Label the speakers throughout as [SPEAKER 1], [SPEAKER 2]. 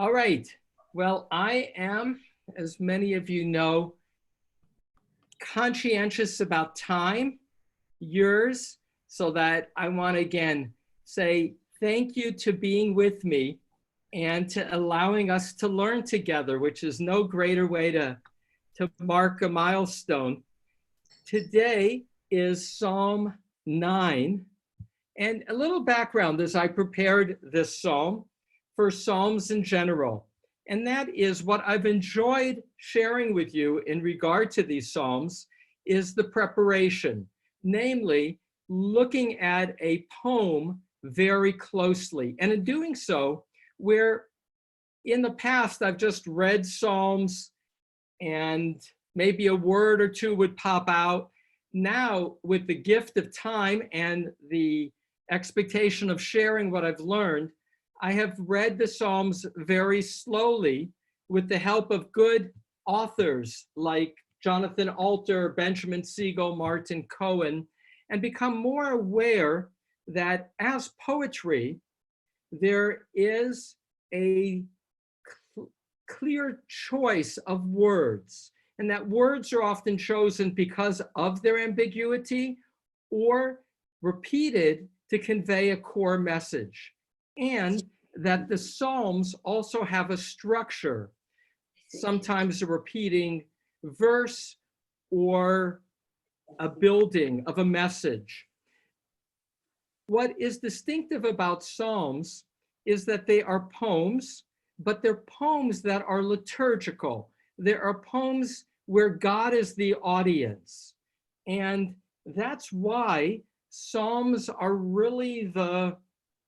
[SPEAKER 1] All right. Well, I am, as many of you know, conscientious about time, yours, so that I want to again say thank you to being with me and to allowing us to learn together, which is no greater way to mark a milestone. Today is Psalm 9. And a little background as I prepared this psalm for Psalms in general. And that is what I've enjoyed sharing with you in regard to these Psalms is the preparation, namely looking at a poem very closely. And in doing so, where in the past I've just read Psalms and maybe a word or two would pop out. Now, with the gift of time and the expectation of sharing what I've learned, I have read the Psalms very slowly with the help of good authors like Jonathan Alter, Benjamin Siegel, Martin Cohen, and become more aware that as poetry, there is a clear choice of words, and that words are often chosen because of their ambiguity or repeated to convey a core message, and that the Psalms also have a structure, sometimes a repeating verse or a building of a message. What is distinctive about Psalms is that they are poems, but they're poems that are liturgical. There are poems where God is the audience. And that's why Psalms are really the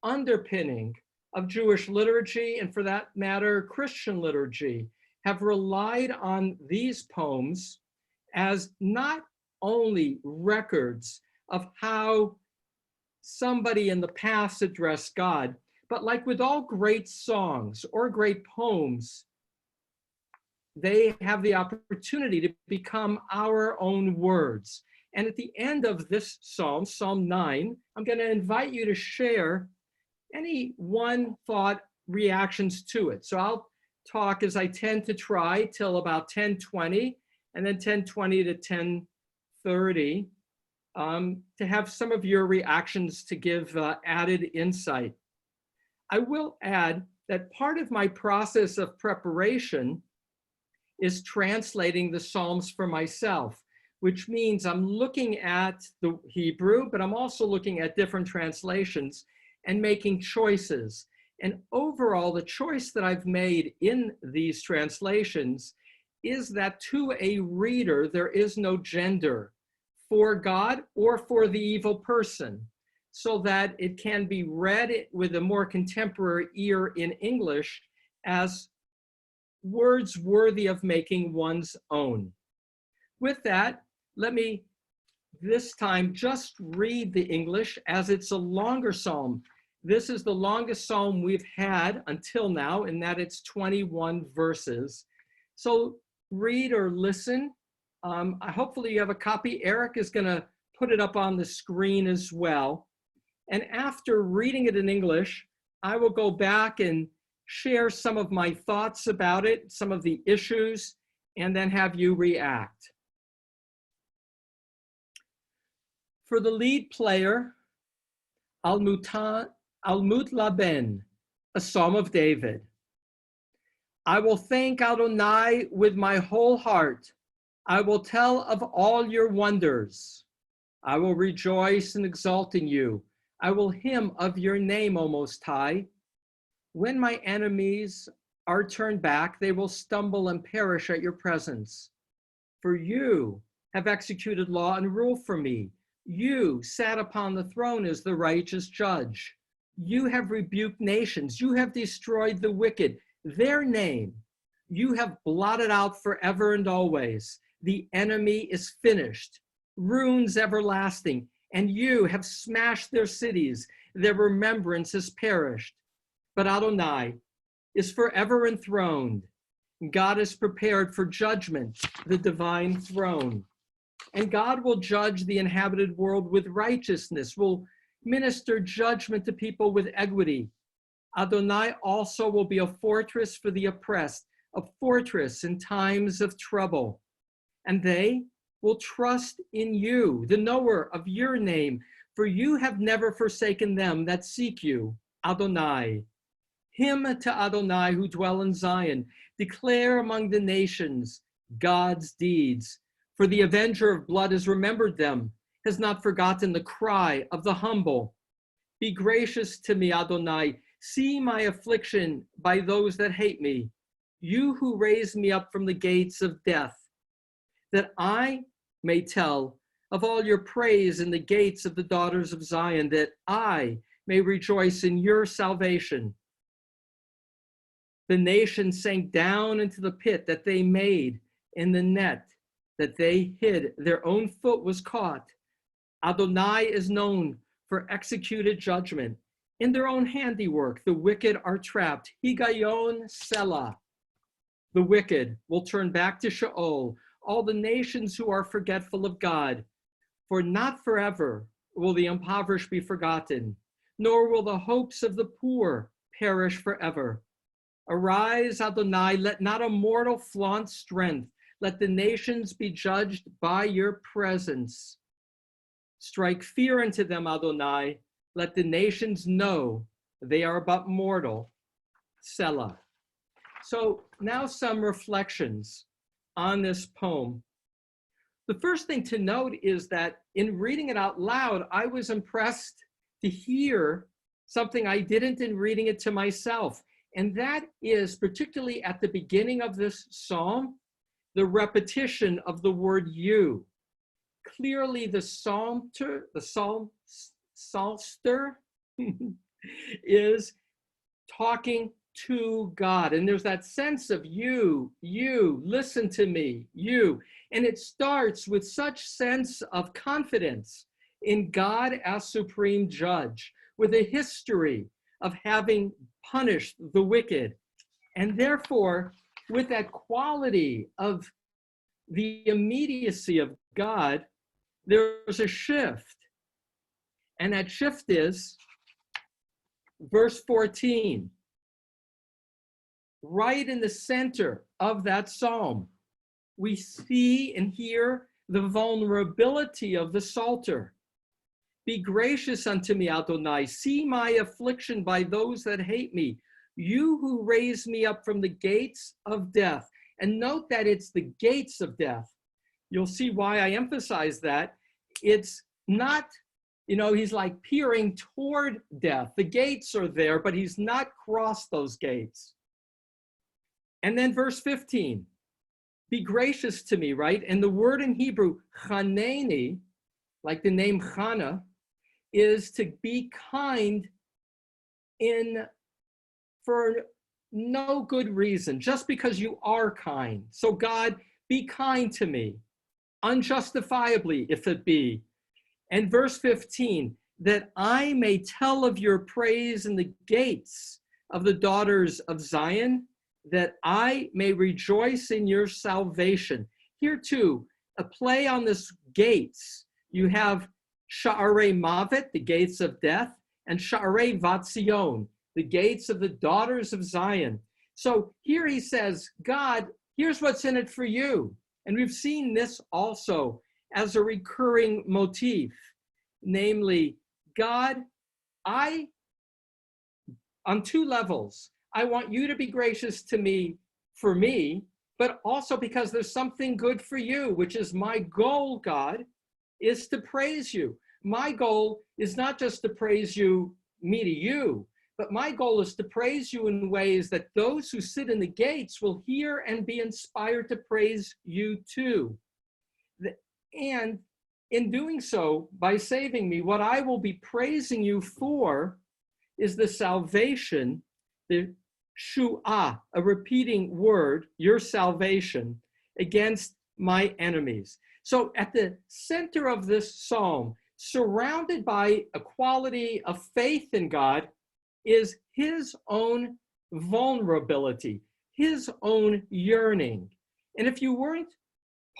[SPEAKER 1] underpinning of Jewish liturgy, and for that matter, Christian liturgy, have relied on these poems as not only records of how somebody in the past addressed God, but like with all great songs or great poems, they have the opportunity to become our own words. And at the end of this psalm, Psalm 9, I'm going to invite you to share any one thought reactions to it. So I'll talk, as I tend to try, till about 10:20, and then 10:20 to 10:30, to have some of your reactions to give added insight. I will add that part of my process of preparation is translating the Psalms for myself, which means I'm looking at the Hebrew, but I'm also looking at different translations and making choices. And overall, the choice that I've made in these translations is that to a reader, there is no gender for God or for the evil person, so that it can be read with a more contemporary ear in English as words worthy of making one's own. With that, let me this time just read the English, as it's a longer psalm. This is the longest psalm we've had until now, in that it's 21 verses. So read or listen. Hopefully you have a copy. Eric is going to put it up on the screen as well. And after reading it in English, I will go back and share some of my thoughts about it, some of the issues, and then have you react. For the lead player, Al-Mutlaben, a Psalm of David. I will thank Adonai with my whole heart. I will tell of all your wonders. I will rejoice and exult in you. I will hymn of your name, O Most High. When my enemies are turned back, they will stumble and perish at your presence. For you have executed law and rule for me. You sat upon the throne as the righteous judge. You have rebuked nations. You have destroyed the wicked. Their name you have blotted out forever and always. The enemy is finished, ruins everlasting, and you have smashed their cities. Their remembrance has perished. But Adonai is forever enthroned. God is prepared for judgment, the divine throne. And God will judge the inhabited world with righteousness, will minister judgment to people with equity. Adonai also will be a fortress for the oppressed, a fortress in times of trouble. And they will trust in you, the knower of your name, for you have never forsaken them that seek you, Adonai. Hymn to Adonai who dwell in Zion. Declare among the nations God's deeds. For the avenger of blood has remembered them, has not forgotten the cry of the humble. Be gracious to me, Adonai. See my affliction by those that hate me. You who raised me up from the gates of death, that I may tell of all your praise in the gates of the daughters of Zion, that I may rejoice in your salvation. The nations sank down into the pit that they made, in the net that they hid. Their own foot was caught. Adonai is known for executed judgment. In their own handiwork, the wicked are trapped. Higayon Selah. The wicked will turn back to Sheol, all the nations who are forgetful of God. For not forever will the impoverished be forgotten, nor will the hopes of the poor perish forever. Arise, Adonai, let not a mortal flaunt strength. Let the nations be judged by your presence. Strike fear into them, Adonai. Let the nations know they are but mortal. Selah. So now some reflections on this poem. The first thing to note is that in reading it out loud, I was impressed to hear something I didn't in reading it to myself. And that is, particularly at the beginning of this psalm, the repetition of the word you. Clearly the psalmster is talking to God. And there's that sense of you, listen to me, you. And it starts with such sense of confidence in God as supreme judge, with a history of having punished the wicked. And therefore, with that quality of the immediacy of God, there's a shift. And that shift is verse 14. Right in the center of that psalm, we see and hear the vulnerability of the psalter. Be gracious unto me, Adonai. See my affliction by those that hate me. You who raised me up from the gates of death. And note that it's the gates of death. You'll see why I emphasize that. It's not, he's like peering toward death. The gates are there, but he's not crossed those gates. And then verse 15, be gracious to me, right? And the word in Hebrew, chaneni, like the name Chana, is to be kind for no good reason, just because you are kind. So God, be kind to me, unjustifiably, if it be. And verse 15, that I may tell of your praise in the gates of the daughters of Zion, that I may rejoice in your salvation. Here too, a play on this gates. You have Sha'arei Mavet, the gates of death, and Sha'arei Vatzion, the gates of the daughters of Zion. So here he says, God, here's what's in it for you. And we've seen this also as a recurring motif, namely, God, on two levels, I want you to be gracious to me for me, but also because there's something good for you, which is my goal, God, is to praise you. My goal is not just to praise you, me to you, but my goal is to praise you in ways that those who sit in the gates will hear and be inspired to praise you too. And in doing so, by saving me, what I will be praising you for is the salvation, the shu'ah, a repeating word, your salvation against my enemies. So at the center of this psalm, surrounded by a quality of faith in God, is his own vulnerability, his own yearning. And if you weren't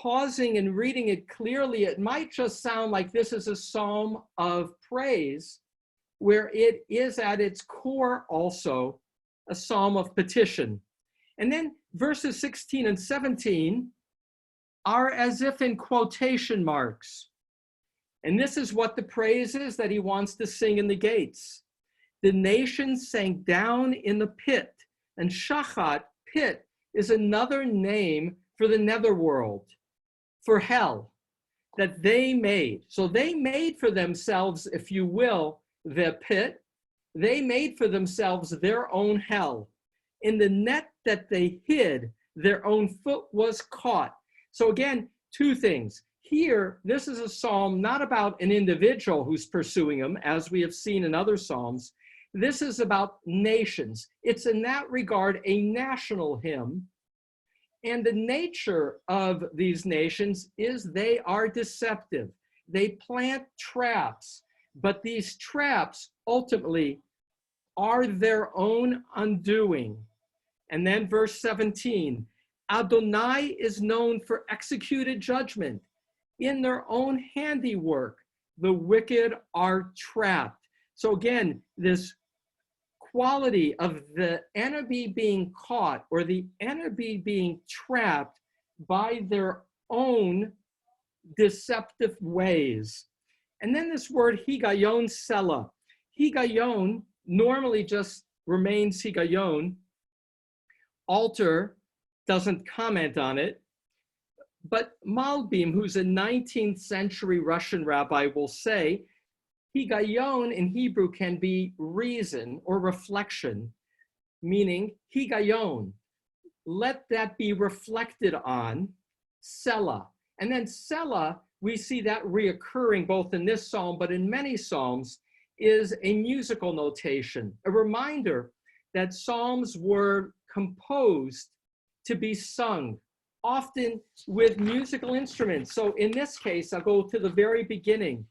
[SPEAKER 1] pausing and reading it clearly, it might just sound like this is a psalm of praise, where it is at its core also a psalm of petition. And then verses 16 and 17 are as if in quotation marks. And this is what the praise is that he wants to sing in the gates. The nations sank down in the pit, and shachat, pit, is another name for the netherworld, for hell, that they made. So they made for themselves, if you will, the pit. They made for themselves their own hell. In the net that they hid, their own foot was caught. So again, two things. Here, this is a psalm not about an individual who's pursuing him, as we have seen in other psalms. This is about nations. It's in that regard a national hymn. And the nature of these nations is they are deceptive. They plant traps, but these traps ultimately are their own undoing. And then verse 17, Adonai is known for executed judgment. In their own handiwork, the wicked are trapped. So again, this quality of the enemy being caught or the enemy being trapped by their own deceptive ways. And then this word higayon sela. Higayon normally just remains higayon. Alter doesn't comment on it. But Malbim, who's a 19th century Russian rabbi, will say, higayon in Hebrew can be reason or reflection, meaning higayon. Let that be reflected on, sela. And then sela, we see that reoccurring both in this psalm, but in many psalms, is a musical notation, a reminder that psalms were composed to be sung, often with musical instruments. So in this case, I'll go to the very beginning.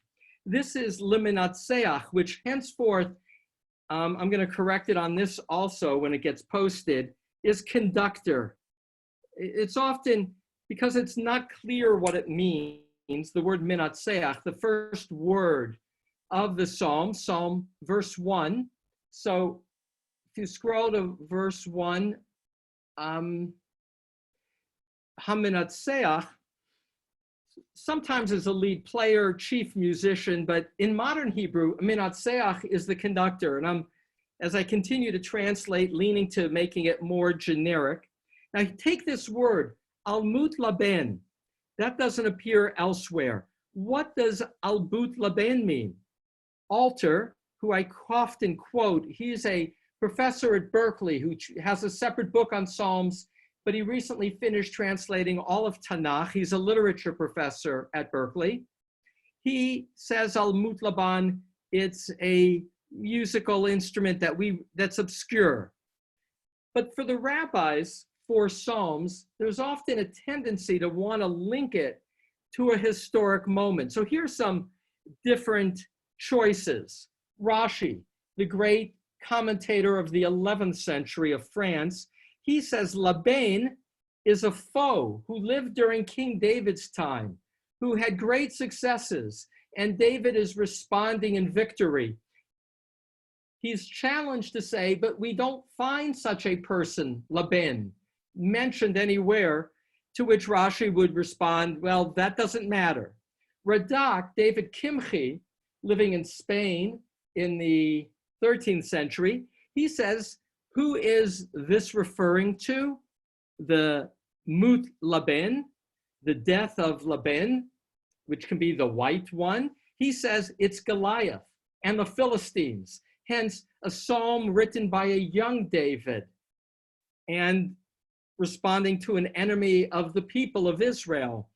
[SPEAKER 1] This is Liminatseach, which henceforth, I'm going to correct it on this also when it gets posted, is conductor. It's often, because it's not clear what it means, the word Minatseach, the first word of the psalm, Psalm verse 1. So if you scroll to verse 1, Haminatseach sometimes is a lead player, chief musician, but in modern Hebrew, Minatseach is the conductor. And as I continue to translate, leaning to making it more generic. Now take this word, almut laben. That doesn't appear elsewhere. What does almut laben mean? Alter, who I often quote, he's a professor at Berkeley who has a separate book on Psalms, but he recently finished translating all of Tanakh. He's a literature professor at Berkeley. He says almut laban, it's a musical instrument that's obscure. But for the rabbis, for Psalms, there's often a tendency to want to link it to a historic moment. So here's some different choices. Rashi, the great commentator of the 11th century of France, he says Laban is a foe who lived during King David's time, who had great successes, and David is responding in victory. He's challenged to say, but we don't find such a person, Laban, mentioned anywhere, to which Rashi would respond, well, that doesn't matter. Radak, David Kimchi, living in Spain in the 13th century, he says, who is this referring to? The Mut Laban, the death of Laban, which can be the white one. He says it's Goliath and the Philistines, hence a psalm written by a young David and responding to an enemy of the people of Israel.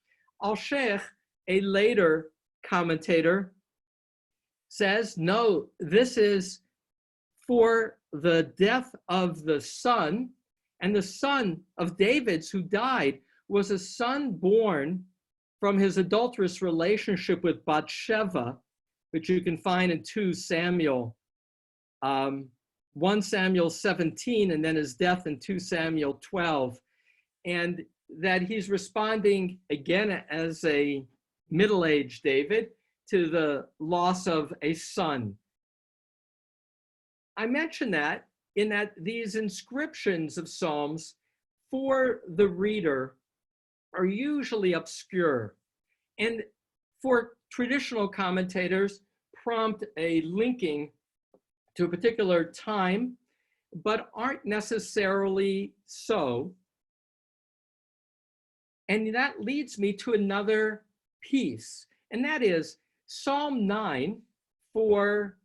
[SPEAKER 1] Al-Sheikh, a later commentator, says, no, this is for the death of the son, and the son of David's who died was a son born from his adulterous relationship with Bathsheba, which you can find in 2 Samuel, 1 Samuel 17, and then his death in 2 Samuel 12. And that he's responding again as a middle-aged David to the loss of a son. I mention that in that these inscriptions of Psalms for the reader are usually obscure. And for traditional commentators, prompt a linking to a particular time, but aren't necessarily so. And that leads me to another piece, and that is Psalm 9 for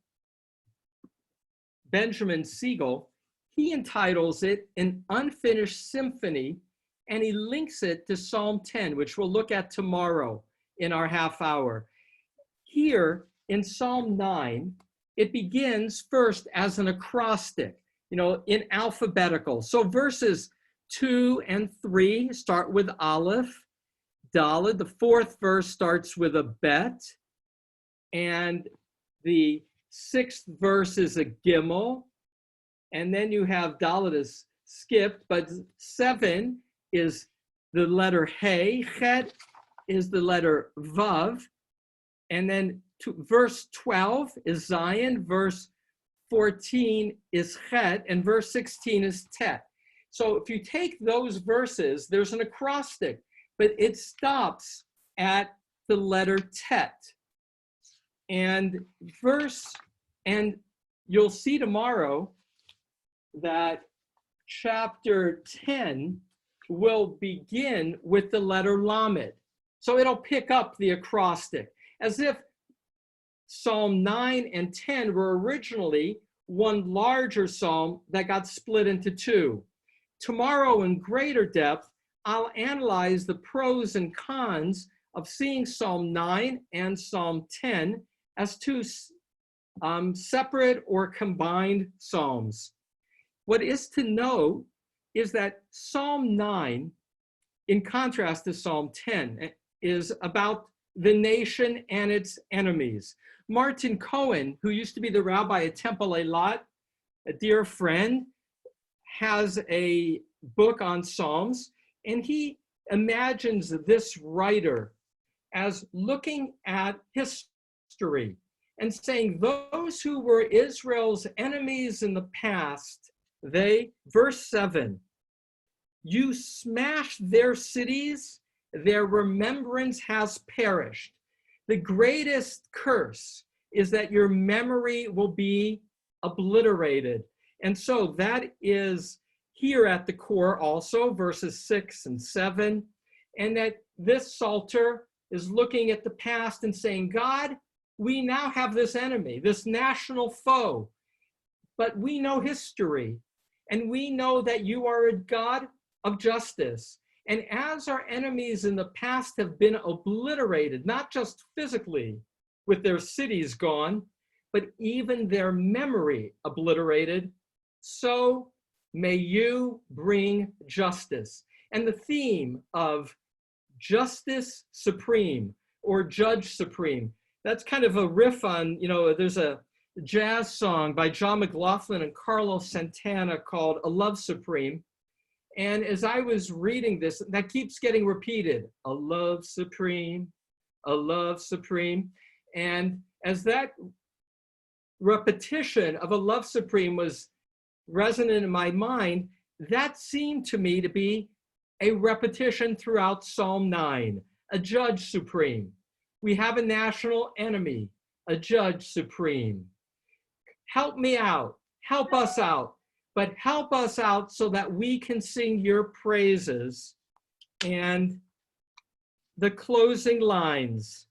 [SPEAKER 1] Benjamin Siegel. He entitles it An Unfinished Symphony, and he links it to Psalm 10, which we'll look at tomorrow in our half hour. Here in Psalm 9, it begins first as an acrostic, in alphabetical. So verses 2 and 3 start with Aleph, Daled. The fourth verse starts with a Bet, and the sixth verse is a Gimel, and then you have Daled is skipped, but 7 is the letter Hey, Chet is the letter Vav, and then verse 12 is Zion, verse 14 is Chet, and verse 16 is Tet. So if you take those verses, there's an acrostic, but it stops at the letter Tet. And you'll see tomorrow that chapter 10 will begin with the letter Lamed. So it'll pick up the acrostic, as if Psalm 9 and 10 were originally one larger psalm that got split into two. Tomorrow, in greater depth, I'll analyze the pros and cons of seeing Psalm 9 and Psalm 10 as two separate or combined psalms. What is to know is that Psalm 9, in contrast to Psalm 10, is about the nation and its enemies. Martin Cohen, who used to be the rabbi at Temple Eilat, a dear friend, has a book on Psalms, and he imagines this writer as looking at history and saying those who were Israel's enemies in the past, verse 7, you smashed their cities, their remembrance has perished. The greatest curse is that your memory will be obliterated. And so that is here at the core also, verses 6 and 7, and that this Psalter is looking at the past and saying, God, we now have this enemy, this national foe, but we know history, and we know that you are a God of justice. And as our enemies in the past have been obliterated, not just physically with their cities gone, but even their memory obliterated, so may you bring justice. And the theme of justice supreme or judge supreme, that's kind of a riff on, there's a jazz song by John McLaughlin and Carlos Santana called A Love Supreme. And as I was reading this, that keeps getting repeated, a love supreme, a love supreme. And as that repetition of a love supreme was resonant in my mind, that seemed to me to be a repetition throughout Psalm 9, a judge supreme. We have a national enemy, a judge supreme. Help me out, help us out, but help us out so that we can sing your praises. And the closing lines,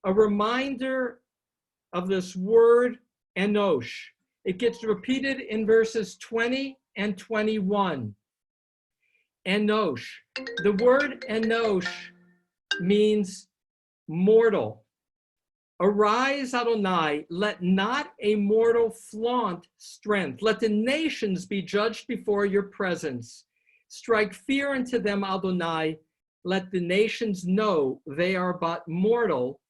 [SPEAKER 1] a reminder of this word enosh. It gets repeated in verses 20 and 21. Enosh. The word enosh means mortal. Arise, Adonai, let not a mortal flaunt strength. Let the nations be judged before your presence. Strike fear into them, Adonai. Let the nations know they are but mortal.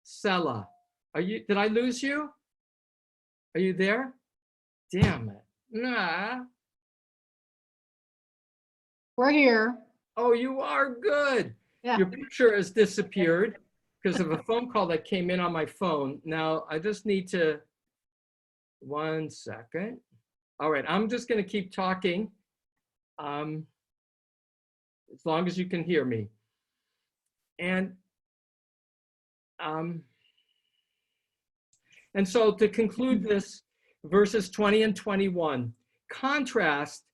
[SPEAKER 1] Selah. Did I lose you? Are you there? Damn it. Nah.
[SPEAKER 2] We're here.
[SPEAKER 1] Oh, you are good.
[SPEAKER 2] Yeah.
[SPEAKER 1] Your picture has disappeared because of a phone call that came in on my phone. Now I just need to 1 second. All right, I'm just going to keep talking as long as you can hear me. And so to conclude this, verses 20 and 21, contrast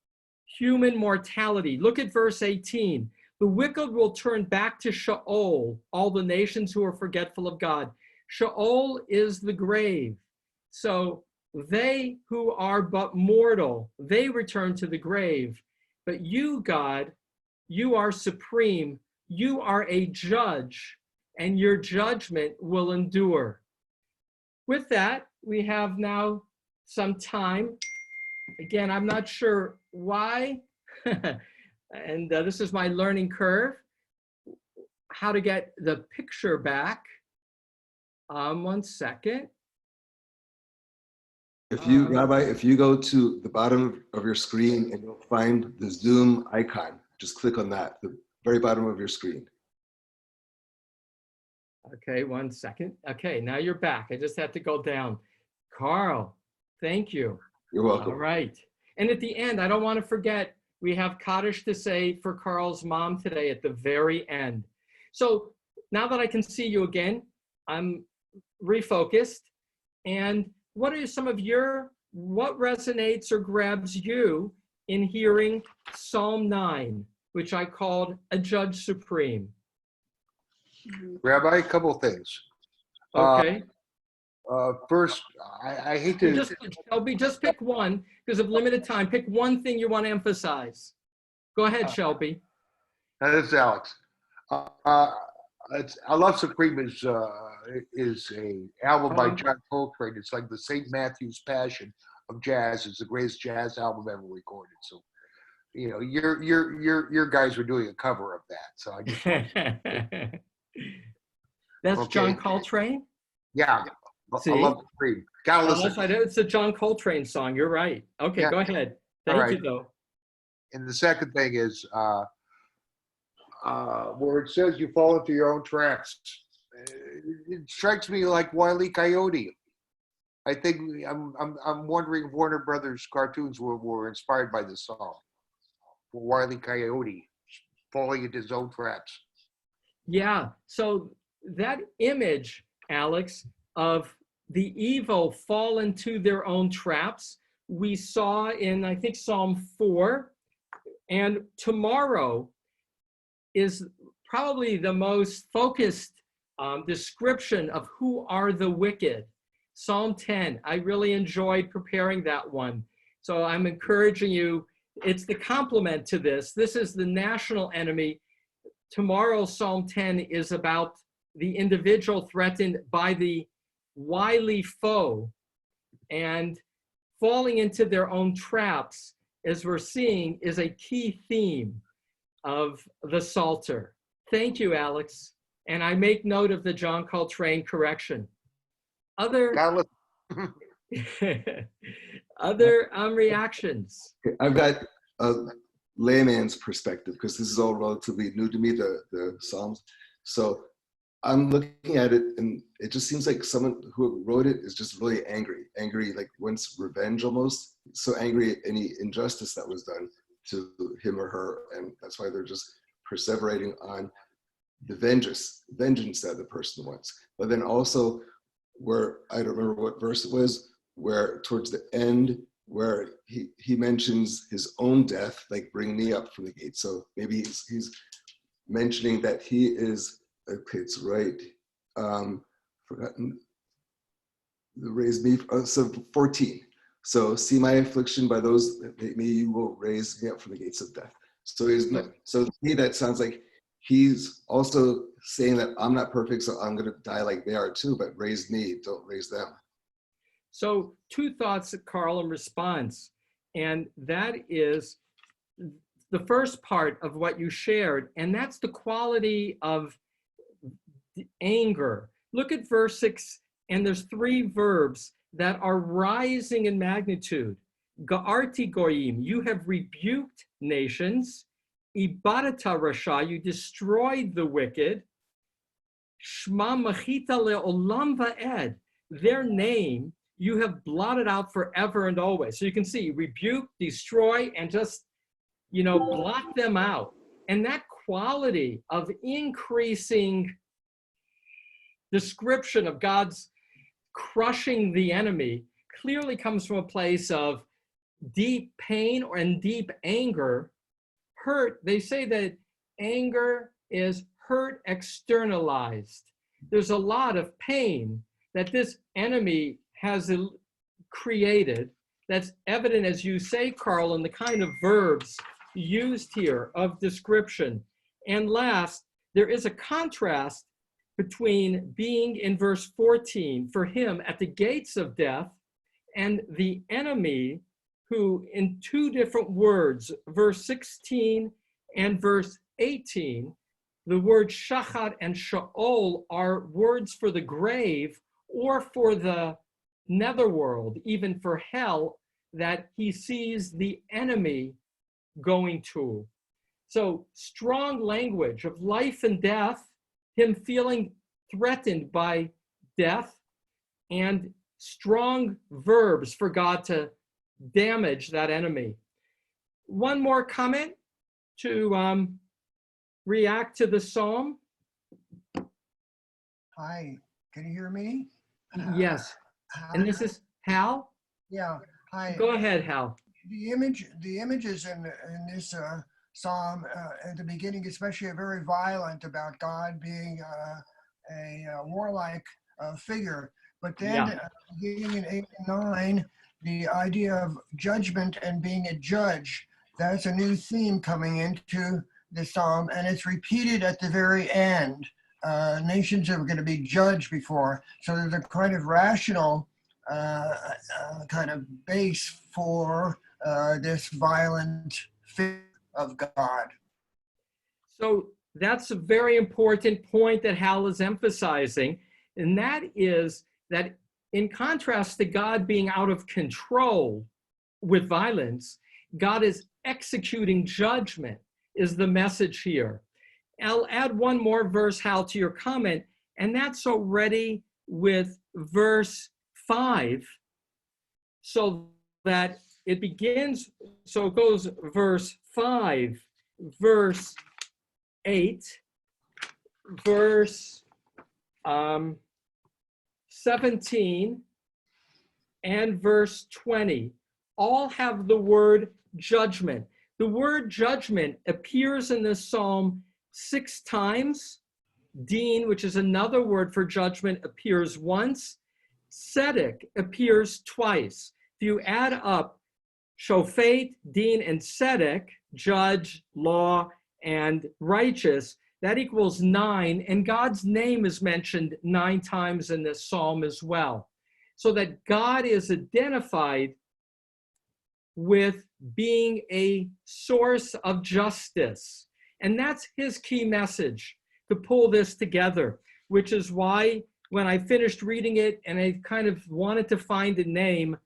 [SPEAKER 1] human mortality. Look at verse 18. The wicked will turn back to Sheol, all the nations who are forgetful of God. Sheol is the grave. So they who are but mortal, they return to the grave. But you, God, you are supreme. You are a judge, and your judgment will endure. With that, we have now some time. Again, I'm not sure why, and this is my learning curve, how to get the picture back. 1 second.
[SPEAKER 2] If you, Rabbi, if you go to the bottom of your screen and you'll find the Zoom icon, just click on that, the very bottom of your screen.
[SPEAKER 1] Okay, 1 second. Okay, now you're back. I just have to go down. Carl, thank you.
[SPEAKER 2] You're welcome.
[SPEAKER 1] All right. And at the end, I don't want to forget, we have Kaddish to say for Carl's mom today at the very end. So now that I can see you again, I'm refocused. And what are some of what resonates or grabs you in hearing Psalm 9, which I called a judge supreme?
[SPEAKER 3] Rabbi, a couple of things.
[SPEAKER 1] Okay.
[SPEAKER 3] First, I hate to...
[SPEAKER 1] Shelby, just pick one because of limited time. Pick one thing you want to emphasize. Go ahead, Shelby.
[SPEAKER 3] That is Alex. I Love Supreme is a album by John Coltrane. It's like the St. Matthew's Passion of jazz. It's the greatest jazz album ever recorded. So, you know, your guys were doing a cover of that. So I just
[SPEAKER 1] That's
[SPEAKER 3] okay.
[SPEAKER 1] John Coltrane?
[SPEAKER 3] Yeah.
[SPEAKER 1] See?
[SPEAKER 3] I Love Supreme. Gotta listen.
[SPEAKER 1] It's a John Coltrane song. You're right. Okay, yeah. Go ahead. Thank you, though.
[SPEAKER 3] And the second thing is where it says you fall into your own traps. It strikes me like Wile E. Coyote. I think I'm wondering if Warner Brothers cartoons were inspired by this song. Wile E. Coyote falling into his own traps.
[SPEAKER 1] Yeah. So that image, Alex, of the evil fall into their own traps, we saw in, I think, Psalm 4. And tomorrow is probably the most focused description of who are the wicked. Psalm 10, I really enjoyed preparing that one. So I'm encouraging you, it's the complement to this. This is the national enemy. Tomorrow, Psalm 10 is about the individual threatened by the wily foe and falling into their own traps, as we're seeing, is a key theme of the Psalter. Thank you, Alex. And I make note of the John Coltrane correction. Other reactions?
[SPEAKER 2] I've got a layman's perspective because this is all relatively new to me, the Psalms. So I'm looking at it and it just seems like someone who wrote it is just really angry, like wants revenge almost. So angry at any injustice that was done to him or her. And that's why they're just perseverating on the vengeance that the person wants. But then also where, I don't remember what verse it was, where towards the end, where he mentions his own death, like bring me up from the gate. So maybe he's mentioning that he is, okay, it's right, forgotten, the raise me, so 14. So see my affliction by those that hate me, you will raise me up from the gates of death. So so to me that sounds like he's also saying that I'm not perfect, so I'm gonna die like they are too, but raise me, don't raise them.
[SPEAKER 1] So two thoughts, Carl, in response. And that is the first part of what you shared, and that's the quality of anger. Look at verse 6, and there's 3 verbs that are rising in magnitude. Ga'arti goyim, you have rebuked nations. Ibadata rasha, you destroyed the wicked. Shma machita le'olam va'ed, their name you have blotted out forever and always. So you can see rebuke, destroy, and just, blot them out. And that quality of increasing description of God's crushing the enemy clearly comes from a place of deep pain and deep anger. Hurt, they say that anger is hurt externalized. There's a lot of pain that this enemy has created that's evident, as you say, Carl, in the kind of verbs used here of description. And last, there is a contrast between being in verse 14 for him at the gates of death and the enemy who, in two different words, verse 16 and verse 18, the word shachat and sheol are words for the grave or for the netherworld, even for hell, that he sees the enemy going to. So strong language of life and death, him feeling threatened by death, and strong verbs for God to damage that enemy. One more comment to react to the psalm.
[SPEAKER 4] Hi, can you hear me?
[SPEAKER 1] Yes, and this is Hal.
[SPEAKER 4] Yeah, hi.
[SPEAKER 1] Go ahead, Hal.
[SPEAKER 4] The images in this psalm at the beginning, especially, are very violent about God being a warlike figure. But then, beginning in 8 and 9, the idea of judgment and being a judge, that's a new theme coming into the psalm, and it's repeated at the very end. Nations are going to be judged before. So there's a kind of rational kind of base for this violent figure of God.
[SPEAKER 1] So that's a very important point that Hal is emphasizing, and that is that in contrast to God being out of control with violence, God is executing judgment, is the message here. I'll add one more verse, Hal, to your comment, and that's already with verse 5, so that it begins, so it goes verse 5, verse 8, verse 17, and verse 20. All have the word judgment. The word judgment appears in this psalm 6 times. Din, which is another word for judgment, appears once. Tzedek appears twice. If you add up shofet, din, and tzedek, judge, law, and righteous, that equals 9. And God's name is mentioned 9 times in this psalm as well. So that God is identified with being a source of justice. And that's his key message to pull this together, which is why when I finished reading it and I kind of wanted to find a name,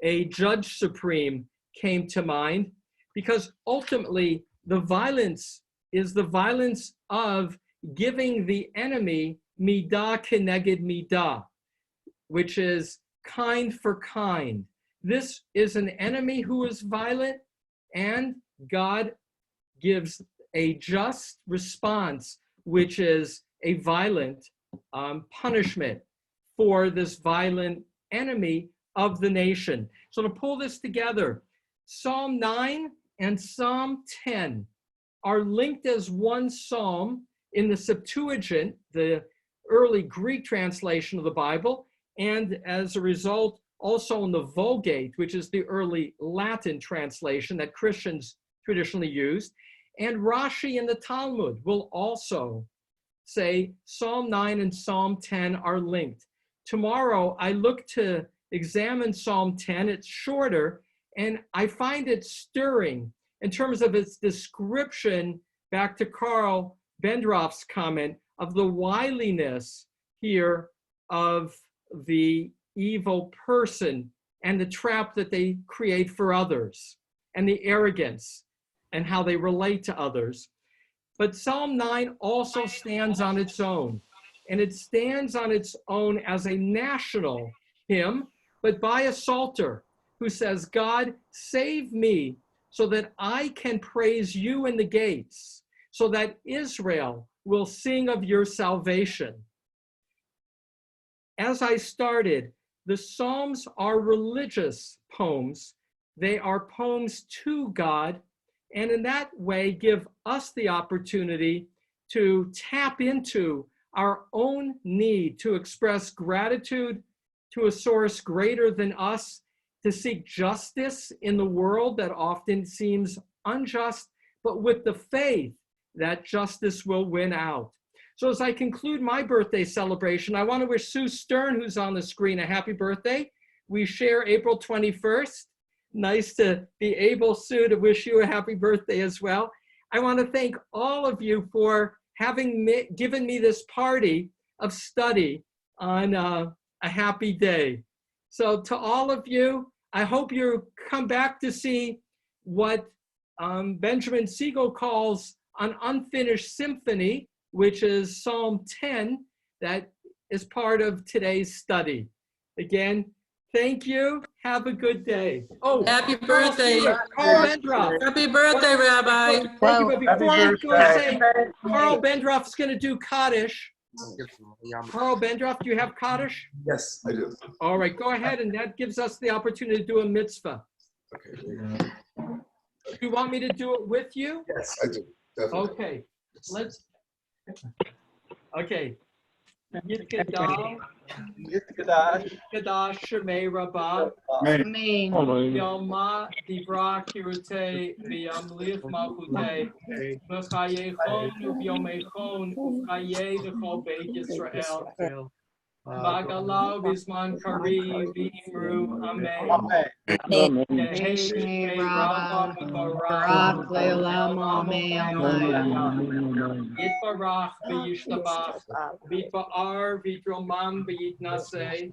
[SPEAKER 1] a judge supreme came to mind, because ultimately the violence is the violence of giving the enemy midah keneged midah, which is kind for kind. This is an enemy who is violent, and God gives a just response, which is a violent punishment for this violent enemy of the nation. So to pull this together, Psalm 9 and Psalm 10 are linked as one psalm in the Septuagint, the early Greek translation of the Bible, and as a result, also in the Vulgate, which is the early Latin translation that Christians traditionally used. And Rashi in the Talmud will also say Psalm 9 and Psalm 10 are linked. Tomorrow, I look to examine Psalm 10. It's shorter, and I find it stirring in terms of its description, back to Carl Bendroff's comment, of the wiliness here of the evil person and the trap that they create for others, and the arrogance and how they relate to others. But Psalm 9 also stands on its own, and it stands on its own as a national hymn, but by a psalter who says, God, save me so that I can praise you in the gates, so that Israel will sing of your salvation. As I started, the Psalms are religious poems. They are poems to God, and in that way give us the opportunity to tap into our own need to express gratitude to a source greater than us, to seek justice in the world that often seems unjust, but with the faith that justice will win out. So as I conclude my birthday celebration, I want to wish Sue Stern, who's on the screen, a happy birthday. We share April 21st. Nice to be able, Sue, to wish you a happy birthday as well. I want to thank all of you for having given me this party of study on a happy day. So to all of you, I hope you come back to see what Benjamin Siegel calls an unfinished symphony, which is Psalm 10, that is part of today's study. Again, thank you. Have a good day. Oh,
[SPEAKER 5] Happy birthday.
[SPEAKER 1] Carl Bendroff.
[SPEAKER 5] Happy birthday, Rabbi.
[SPEAKER 1] Thank you, but before I go say, Carl Bendroff is going to do Kaddish. Carl Bendroff, do you have Kaddish?
[SPEAKER 2] Yes, I do.
[SPEAKER 1] All right, go ahead, and that gives us the opportunity to do a mitzvah.
[SPEAKER 2] Okay.
[SPEAKER 1] Do you want me to do it with you?
[SPEAKER 2] Yes, I do. Definitely.
[SPEAKER 1] Okay, let's. Okay. Yitkadash, Yitkadash, Shemei Rabbah,
[SPEAKER 6] Amen.
[SPEAKER 1] Yoma, Divra, Kirute, V'yamlich Malchute, V'chayechon, V'yomechon, V'chaye, V'chol Beit Yisrael, Magalau, V'zman Kari, V'imru, Amen. Yehi Shmei Rabbah,
[SPEAKER 6] Barak le'olam, amen.
[SPEAKER 1] Yitbarach v'yishtabach, v'yitba'ar v'yitromam v'yitnaseh,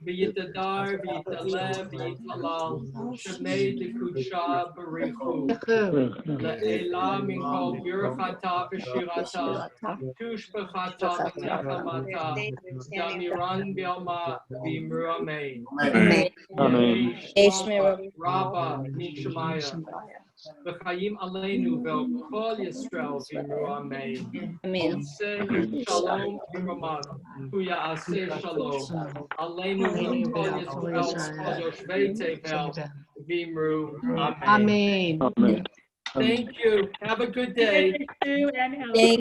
[SPEAKER 1] v'yitadar v'yitaleh v'yitalal, shemei d'kudsha b'richu, le'ela min kol birchata v'shirata, tushbechata v'nechamata, damiran b'yama v'imru amen.
[SPEAKER 6] Amen.
[SPEAKER 1] Yehi Rabbah min Shemaya. V'chayim aleinu v'kol Yisrael v'imru amen.
[SPEAKER 6] Amen.
[SPEAKER 1] Oseh shalom v'ramah, hu ya'aseh shalom. Aleinu v'kol Yisrael v'kol yoshvei tevel v'imru amen.
[SPEAKER 6] Amen.
[SPEAKER 1] Thank you. Have a good day.
[SPEAKER 6] Thank